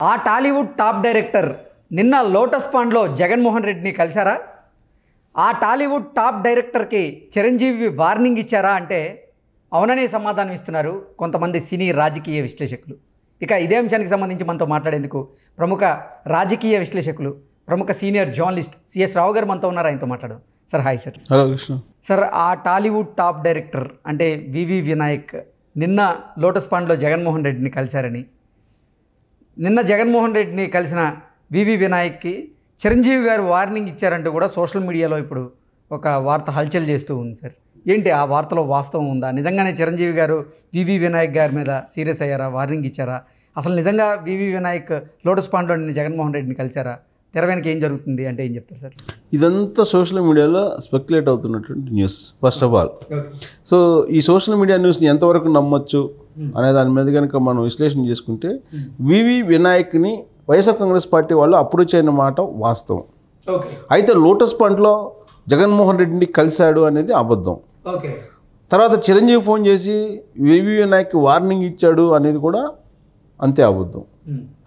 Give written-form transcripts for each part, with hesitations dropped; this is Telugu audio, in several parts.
ఆ టాలీవుడ్ టాప్ డైరెక్టర్ నిన్న లోటస్ పాండ్లో జగన్మోహన్ రెడ్డిని కలిశారా? ఆ టాలీవుడ్ టాప్ డైరెక్టర్కి చిరంజీవి వార్నింగ్ ఇచ్చారా అంటే అవుననే సమాధానం ఇస్తున్నారు కొంతమంది సినీ రాజకీయ విశ్లేషకులు. ఇక ఇదే అంశానికి సంబంధించి మనతో మాట్లాడేందుకు ప్రముఖ రాజకీయ విశ్లేషకులు, ప్రముఖ సీనియర్ జర్నలిస్ట్ సిఎస్ రావు గారు మనతో ఉన్నారు. ఆయనతో మాట్లాడడం. Sir hi sir. Hello Krishna. Sir, ఆ టాలీవుడ్ టాప్ డైరెక్టర్ అంటే వివి వినాయక్ నిన్న లోటస్ పాండ్లో జగన్మోహన్ రెడ్డిని కలిశారని, నిన్న జగన్మోహన్ రెడ్డిని కలిసిన వివి వినాయక్కి చిరంజీవి గారు వార్నింగ్ ఇచ్చారంటూ కూడా సోషల్ మీడియాలో ఇప్పుడు ఒక వార్త హల్చల్ చేస్తూ ఉంది. సార్, ఏంటి ఆ వార్తలో వాస్తవం ఉందా? నిజంగానే చిరంజీవి గారు వివి వినాయక్ గారి మీద సీరియస్ అయ్యారా? వార్నింగ్ ఇచ్చారా? అసలు నిజంగా వివి వినాయక్ లోటస్ పాండ్లో జగన్మోహన్ రెడ్డిని కలిశారా? తెర వెనక ఏం జరుగుతుంది అంటే ఏం చెప్తారు సార్? ఇదంతా సోషల్ మీడియాలో స్పెక్యులేట్ అవుతున్నటువంటి news. First of all, so ఈ సోషల్ మీడియా న్యూస్ని ఎంతవరకు నమ్మొచ్చు అనే దాని మీద కనుక మనం విశ్లేషణ చేసుకుంటే, వివి వినాయక్ని వైఎస్ఆర్ కాంగ్రెస్ పార్టీ వాళ్ళు అప్రోచ్ అయిన మాట వాస్తవం. అయితే లోటస్ పాండ్లో జగన్మోహన్ రెడ్డిని కలిశాడు అనేది అబద్ధం. తర్వాత చిరంజీవి ఫోన్ చేసి వివి వినాయక్ వార్నింగ్ ఇచ్చాడు అనేది కూడా అంతే అబద్ధం.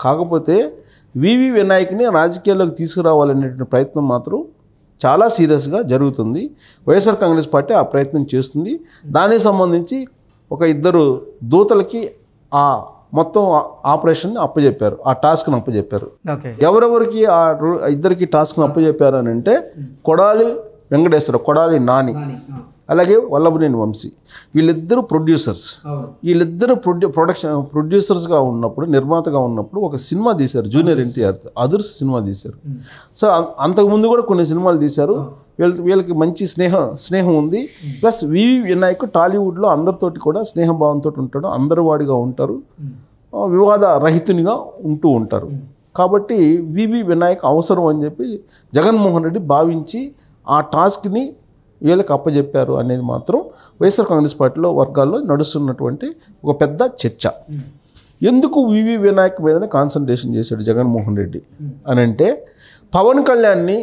కాకపోతే వివి వినాయక్ని రాజకీయాల్లోకి తీసుకురావాలనేటువంటి ప్రయత్నం మాత్రం చాలా సీరియస్గా జరుగుతుంది. వైఎస్ఆర్ కాంగ్రెస్ పార్టీ ఆ ప్రయత్నం చేస్తుంది. దానికి సంబంధించి ఒక ఇద్దరు దూతలకి ఆ మొత్తం ఆపరేషన్ని అప్పచెప్పారు, ఆ టాస్క్ని అప్పచెప్పారు. ఎవరెవరికి ఆ ఇద్దరికి టాస్క్ని అప్పచెప్పారు అని అంటే, కొడాలి వెంకటేశ్వర, కొడాలి నాని, అలాగే వల్లభనేని వంశీ, వీళ్ళిద్దరూ ప్రొడ్యూసర్స్. వీళ్ళిద్దరూ ప్రొడ్యూసర్స్గా ఉన్నప్పుడు, నిర్మాతగా ఉన్నప్పుడు ఒక సినిమా తీశారు, జూనియర్ ఎన్టీఆర్ అదుర్స్ సినిమా తీశారు. సో అంతకుముందు కూడా కొన్ని సినిమాలు తీశారు. వీళ్ళకి మంచి స్నేహం ఉంది. ప్లస్ వివి వినాయక్ టాలీవుడ్లో అందరితోటి కూడా స్నేహభావంతో ఉంటాడు, అందరి వాడిగా ఉంటారు, వివాద రహితునిగా ఉంటూ ఉంటారు. కాబట్టి వివి వినాయక్ అవసరం అని చెప్పి జగన్మోహన్ రెడ్డి భావించి ఆ టాస్క్ని వీళ్ళకి అప్పచెప్పారు అనేది మాత్రం వైఎస్ఆర్ కాంగ్రెస్ పార్టీలో వర్గాల్లో నడుస్తున్నటువంటి ఒక పెద్ద చర్చ. ఎందుకు వివి వినాయక్ మీదనే కాన్సన్ట్రేషన్ చేశాడు జగన్మోహన్ రెడ్డి అని అంటే, పవన్ కళ్యాణ్ని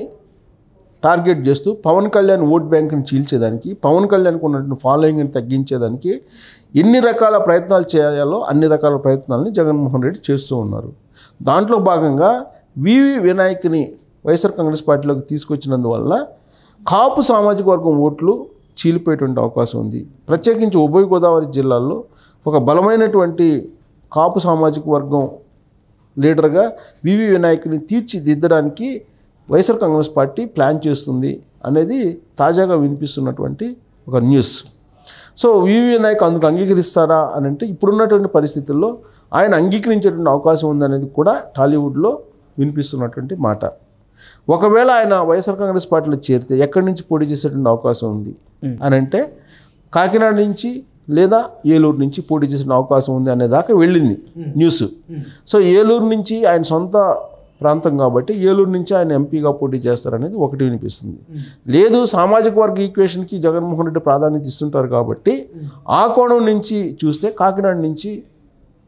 టార్గెట్ చేస్తూ పవన్ కళ్యాణ్ ఓట్ బ్యాంక్ని చీల్చేదానికి, పవన్ కళ్యాణ్కి ఉన్నటువంటి ఫాలోయింగ్ని తగ్గించేదానికి ఎన్ని రకాల ప్రయత్నాలు చేయాలో అన్ని రకాల ప్రయత్నాలని జగన్మోహన్ రెడ్డి చేస్తూ ఉన్నారు. దాంట్లో భాగంగా వివి వినాయక్ని వైఎస్ఆర్ కాంగ్రెస్ పార్టీలోకి తీసుకొచ్చినందువల్ల కాపు సామాజిక వర్గం ఓట్లు చీలిపోయేటువంటి అవకాశం ఉంది. ప్రత్యేకించి ఉభయ గోదావరి జిల్లాల్లో ఒక బలమైనటువంటి కాపు సామాజిక వర్గం లీడర్గా వివి వినాయక్ని తీర్చిదిద్దడానికి వైఎస్ఆర్ కాంగ్రెస్ పార్టీ ప్లాన్ చేస్తుంది అనేది తాజాగా వినిపిస్తున్నటువంటి ఒక న్యూస్. సో వివి వినాయక్ అందుకు అంగీకరిస్తారా అని అంటే, ఇప్పుడున్నటువంటి పరిస్థితుల్లో ఆయన అంగీకరించేటువంటి అవకాశం ఉందనేది కూడా టాలీవుడ్లో వినిపిస్తున్నటువంటి మాట. ఒకవేళ ఆయన వైఎస్ఆర్ కాంగ్రెస్ పార్టీలో చేరితే ఎక్కడి నుంచి పోటీ చేసేటువంటి అవకాశం ఉంది అని అంటే, కాకినాడ నుంచి లేదా ఏలూరు నుంచి పోటీ చేసే అవకాశం ఉంది అనేదాకా వెళ్ళింది న్యూస్. సో ఏలూరు నుంచి ఆయన సొంత ప్రాంతం కాబట్టి ఏలూరు నుంచి ఆయన ఎంపీగా పోటీ చేస్తారనేది ఒకటి వినిపిస్తుంది. లేదు, సామాజిక వర్గ ఈక్వేషన్కి జగన్మోహన్ రెడ్డి ప్రాధాన్యత ఇస్తుంటారు కాబట్టి ఆ కోణం నుంచి చూస్తే కాకినాడ నుంచి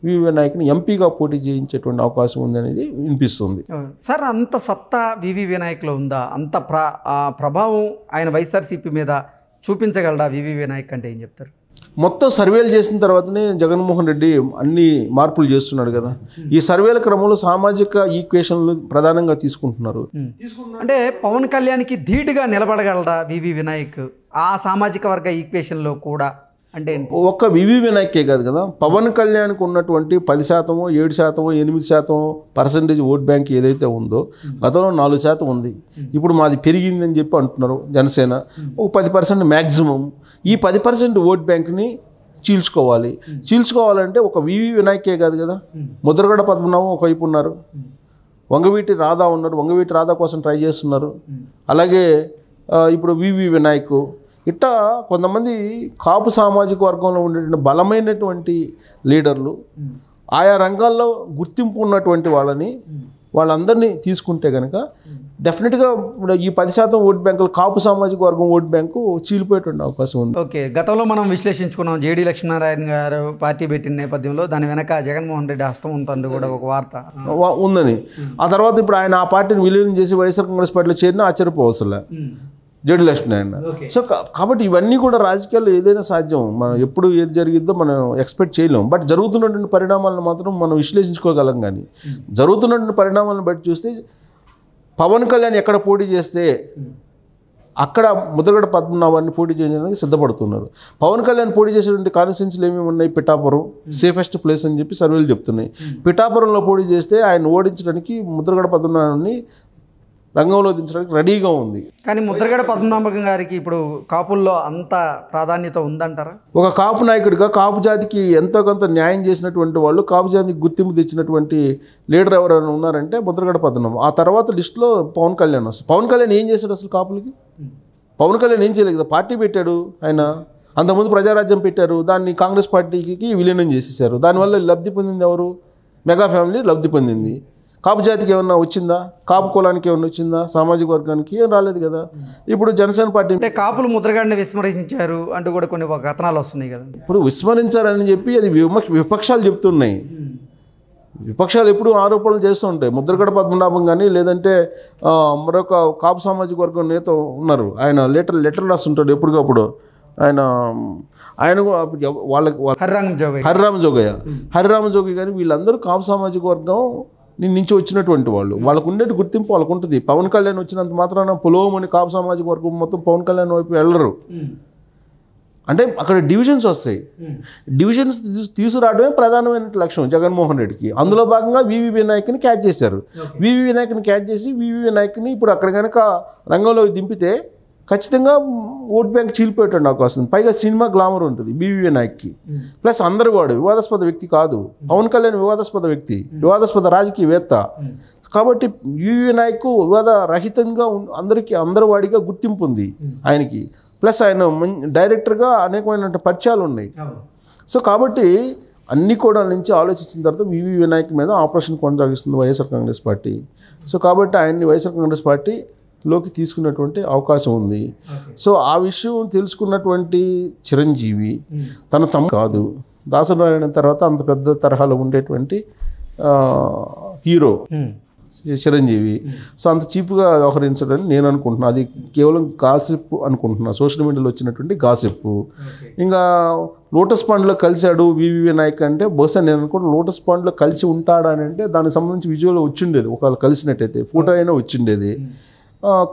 వివి వినాయక్ని ఎంపీగా పోటీ చేయించేటువంటి అవకాశం ఉందనేది వినిపిస్తుంది. సార్, అంత సత్తా వివి వినాయక్లో ఉందా? అంత ప్రభావం ఆయన వైఎస్ఆర్సీపీ మీద చూపించగలడా వివి వినాయక్ అంటే ఏం చెప్తారు? మొత్తం సర్వేలు చేసిన తర్వాతనే జగన్మోహన్ రెడ్డి అన్ని మార్పులు చేస్తున్నాడు కదా. ఈ సర్వేల క్రమంలో సామాజిక ఈక్వేషన్లు ప్రధానంగా తీసుకుంటున్నారు. అంటే పవన్ కళ్యాణ్కి ధీటుగా నిలబడగలడా వివి వినాయక్ ఆ సామాజిక వర్గ ఈక్వేషన్లో కూడా? అంటే ఒక్క వివి వినాయకే కాదు కదా, పవన్ కళ్యాణ్కి ఉన్నటువంటి 10%, 7%, 8% ఓట్ బ్యాంక్ ఏదైతే ఉందో, గతంలో 4% ఉంది, ఇప్పుడు మాది పెరిగిందని చెప్పి అంటున్నారు జనసేన. ఒక 10% మ్యాక్సిమం. ఈ 10% ఓట్ బ్యాంక్ని చీల్చుకోవాలంటే ఒక వివి వినాయకే కాదు కదా, ముద్రగడ పద్మనాభం ఒకవైపు ఉన్నారు, వంగవీటి రాధా ఉన్నారు, వంగవీటి రాధా కోసం ట్రై చేస్తున్నారు, అలాగే ఇప్పుడు వివి వినాయక్, ఇట్లా కొంతమంది కాపు సామాజిక వర్గంలో ఉండేటువంటి బలమైనటువంటి లీడర్లు, ఆయా రంగాల్లో గుర్తింపు ఉన్నటువంటి వాళ్ళందరినీ తీసుకుంటే కనుక డెఫినెట్గా ఈ 10% ఓట్ బ్యాంకులు, కాపు సామాజిక వర్గం ఓట్ బ్యాంకు చీలిపోయేటువంటి అవకాశం ఉంది. ఓకే, గతంలో మనం విశ్లేషించుకున్నాం జేడీ లక్ష్మీనారాయణ గారు పార్టీ పెట్టిన నేపథ్యంలో దాని వెనక జగన్మోహన్ రెడ్డి హస్తం ఉందండి కూడా ఒక వార్త ఉందని. ఆ తర్వాత ఇప్పుడు ఆయన ఆ పార్టీని విలీనం చేసి వైఎస్ఆర్ కాంగ్రెస్ పార్టీలో చేరినా ఆశ్చర్యపోవసలే. జడ్డు లక్ష్మీనారాయణ. సో కాబట్టి ఇవన్నీ కూడా రాజకీయాల్లో ఏదైనా సాధ్యం. మనం ఎప్పుడు ఏది జరిగిద్దో మనం ఎక్స్పెక్ట్ చేయలేం. బట్ జరుగుతున్నటువంటి పరిణామాలను మాత్రం మనం విశ్లేషించుకోగలం. కానీ జరుగుతున్నటువంటి పరిణామాలను బట్టి చూస్తే పవన్ కళ్యాణ్ ఎక్కడ పోటీ చేస్తే అక్కడ ముద్రగడ పద్మనాభాన్ని పోటీ చేయడానికి సిద్ధపడుతున్నారు. పవన్ కళ్యాణ్ పోటీ చేసేటువంటి కాన్స్టిట్యున్సీలు ఏమేమి ఉన్నాయి? పిఠాపురం సేఫెస్ట్ ప్లేస్ అని చెప్పి సర్వేలు చెప్తున్నాయి. పిఠాపురంలో పోటీ చేస్తే ఆయన ఓడించడానికి ముద్రగడ పద్మనాభాన్ని రంగంలో దించడానికి రెడీగా ఉంది. కానీ ముద్రగడ పద్మనాభం గారికి ఇప్పుడు కాపుల్లో అంత ప్రాధాన్యత ఉందంటారా? ఒక కాపు నాయకుడిగా కాపు జాతికి ఎంతో కొంత న్యాయం చేసినటువంటి వాళ్ళు, కాపు జాతికి గుర్తింపు తెచ్చినటువంటి లీడర్ ఎవరైనా ఉన్నారంటే ముద్రగడ పద్మనాభం. ఆ తర్వాత లిస్టులో పవన్ కళ్యాణ్ వస్తుంది. పవన్ కళ్యాణ్ ఏం చేశాడు అసలు కాపులకి? పవన్ కళ్యాణ్ ఏం చేయలేదు కదా. పార్టీ పెట్టాడు ఆయన. అంతకుముందు ప్రజారాజ్యం పెట్టారు, దాన్ని కాంగ్రెస్ పార్టీకి విలీనం చేసేసారు. దానివల్ల లబ్ధి పొందింది ఎవరు? మెగా ఫ్యామిలీ లబ్ధి పొందింది. కాపు జాతికి ఏమన్నా వచ్చిందా? కాపు కులానికి ఏమన్నా వచ్చిందా? సామాజిక వర్గానికి ఏం రాలేదు కదా. ఇప్పుడు జనసేన పార్టీ అంటే కాపులు ముద్రగడని విస్మరించారు అంటూ కూడా కొన్ని కథనాలు వస్తున్నాయి కదా. ఇప్పుడు విస్మరించారని చెప్పి అది విపక్షాలు చెప్తున్నాయి. విపక్షాలు ఎప్పుడు ఆరోపణలు చేస్తూ ఉంటాయి. ముద్రగడ పద్మనాభం కానీ లేదంటే మరొక కాపు సామాజిక వర్గం నేత ఉన్నారు, ఆయన లెటర్ రాస్తుంటాడు ఎప్పటికప్పుడు. ఆయన వాళ్ళకి హరిరామ జోగయ్య కానీ వీళ్ళందరూ కాపు సామాజిక వర్గం నుంచి వచ్చినటువంటి వాళ్ళు. వాళ్ళకు ఉండే గుర్తింపు వాళ్ళకు ఉంటుంది. పవన్ కళ్యాణ్ వచ్చినంత మాత్రాన పొలోమని కాపు సామాజిక వర్గం మొత్తం పవన్ కళ్యాణ్ వైపు వెళ్ళరు. అంటే అక్కడ డివిజన్స్ వస్తాయి. డివిజన్స్ తీసుకురావడమే ప్రధానమైన లక్ష్యం జగన్మోహన్ రెడ్డికి. అందులో భాగంగా వివి వినాయక్ని క్యాచ్ చేశారు. వివి వినాయక్ని క్యాచ్ చేసి వివి వినాయక్ని ఇప్పుడు అక్కడ కనుక రంగంలోకి దింపితే ఖచ్చితంగా ఓట్ బ్యాంక్ చీలిపోయేటువంటి అవకాశం ఉంది. పైగా సినిమా గ్లామర్ ఉంటుంది బీవీ వినాయక్కి. ప్లస్ అందరూ వాడు వివాదాస్పద వ్యక్తి కాదు. పవన్ కళ్యాణ్ వివాదాస్పద వ్యక్తి, వివాదాస్పద రాజకీయవేత్త. కాబట్టి బీవీ వినాయక్ వివాద రహితంగా అందరి వాడిగా గుర్తింపు ఉంది ఆయనకి. ప్లస్ ఆయన డైరెక్టర్గా అనేకమైన పరిచయాలు ఉన్నాయి. సో కాబట్టి అన్ని కూడా నుంచి ఆలోచించిన తర్వాత వివి వినాయక్ మీద ఆపరేషన్ కొనసాగిస్తుంది వైఎస్ఆర్ కాంగ్రెస్ పార్టీ. సో కాబట్టి ఆయన్ని వైఎస్ఆర్ కాంగ్రెస్ పార్టీలోకి తీసుకున్నటువంటి అవకాశం ఉంది. సో ఆ విషయం తెలుసుకున్నటువంటి చిరంజీవి తన కాదు, దాసనారాయణ తర్వాత అంత పెద్ద తరహాలో ఉండేటువంటి హీరో చిరంజీవి. సో అంత చీప్గా వ్యవహరించడని నేను అనుకుంటున్నాను. అది కేవలం గాసిప్ అనుకుంటున్నా, సోషల్ మీడియాలో వచ్చినటువంటి గాసిప్. ఇంకా లోటస్ పాండ్లో కలిశాడు వివి వినాయక్ అంటే బహుశా నేను అనుకుంటున్నా లోటస్ పాండ్లో కలిసి ఉంటాడా అని అంటే దానికి సంబంధించి విజువల్ వచ్చిండేది, ఒకవేళ కలిసినట్టయితే ఫోటో అయినా వచ్చిండేది.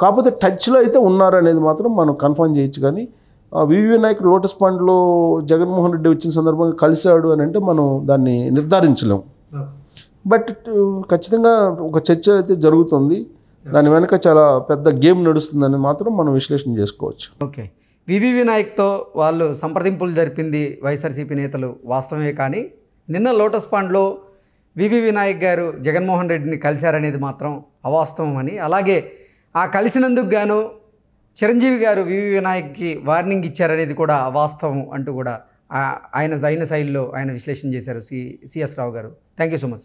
కాకపోతే టచ్లో అయితే ఉన్నారనేది మాత్రం మనం కన్ఫర్మ్ చేయొచ్చు. కానీ వివి వినాయక్ లోటస్ పాండ్లో జగన్మోహన్ రెడ్డి వచ్చిన సందర్భంగా కలిశాడు అని అంటే మనం దాన్ని నిర్ధారించలేం. బట్ ఖచ్చితంగా ఒక చర్చ అయితే జరుగుతుంది. దాని వెనక చాలా పెద్ద గేమ్ నడుస్తుందని మాత్రం మనం విశ్లేషణ చేసుకోవచ్చు. ఓకే, వివి వినాయక్తో వాళ్ళు సంప్రదింపులు జరిపింది వైఎస్ఆర్సీపీ నేతలు వాస్తవమే. కానీ నిన్న లోటస్ పాండ్లో వివి వినాయక్ గారు జగన్మోహన్ రెడ్డిని కలిశారనేది మాత్రం అవాస్తవం అని, అలాగే ఆ కలిసినందుకు గాను చిరంజీవి గారు వివి వినాయక్కి వార్నింగ్ ఇచ్చారనేది కూడా అవాస్తవం అంటూ కూడా ఆయన శైలిలో ఆయన విశ్లేషణ చేశారు సిఎస్ రావు గారు. Thank you so much.